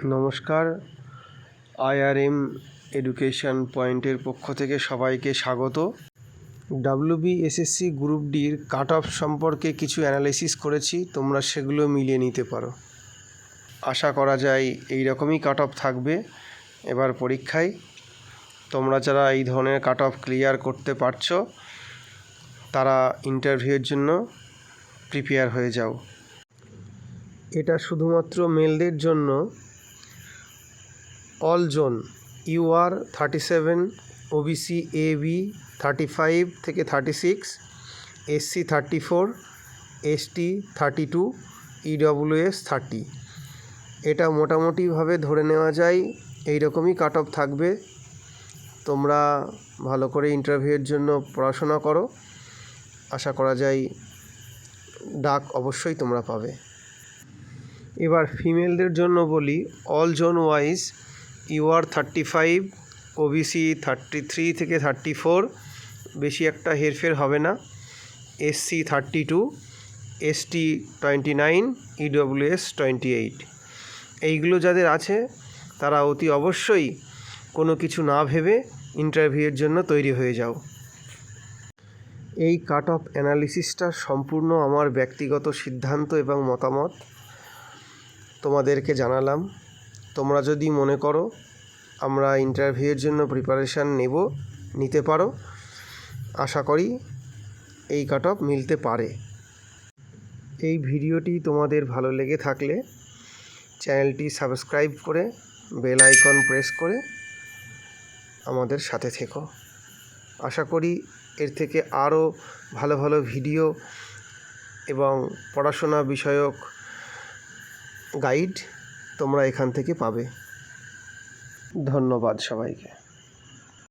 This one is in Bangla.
নমস্কার, আইআরএম এডুকেশন পয়েন্টের পক্ষ থেকে সবাইকে স্বাগত। WBSSC গ্রুপ ডির কাট অফ সম্পর্কে কিছু অ্যানালাইসিস করেছি, তোমরা সেগুলো মিলিয়ে নিতে পারো। আশা করা যায় এই রকমই কাট অফ থাকবে এবার পরীক্ষায়। তোমরা যারা এই ধরনের কাট অফ ক্লিয়ার করতে পারছো তারা ইন্টারভিউয়ের জন্য প্রিপেয়ার হয়ে যাও। এটা শুধুমাত্র মেলদের জন্য। All zone UR 37, OBC AB 35 থেকে 36, SC 34, ST 32, EWS 30। এটা মোটামুটিভাবে ধরে নেওয়া যায় এই রকমই কাট অফ থাকবে। তোমরা ভালো করে ইন্টারভিউয়ের জন্য পড়াশোনা করো, আশা করা যায় ডাক অবশ্যই তোমরা পাবে। এবার ফিমেলদের জন্য বলি, all zone wise UR 35, OBC 33 থেকে 34, বেশি একটা হেরফের হবে না, SC 32, ST 29, EWS 28। এইগুলো যাদের আছে তারা অতি অবশ্যই কোনো কিছু না ভেবে ইন্টারভিউয়ের জন্য তৈরি হয়ে যাও। এই কাট অফ অ্যানালিসিসটা সম্পূর্ণ আমার ব্যক্তিগত সিদ্ধান্ত এবং মতামত তোমাদেরকে জানালাম। তোমরা যদি মনে করো আমরা ইন্টারভিউয়ের জন্য প্রিপারেশান নিতে পারো, আশা করি এই কাট অফ মিলতে পারে। এই ভিডিওটি তোমাদের ভালো লেগে থাকলে চ্যানেলটি সাবস্ক্রাইব করে বেল আইকন প্রেস করে আমাদের সাথে থেকো। আশা করি এর থেকে আরও ভালো ভালো ভিডিও এবং পড়াশোনা বিষয়ক গাইড তোমরা এখান থেকে পাবে। ধন্যবাদ সবাইকে।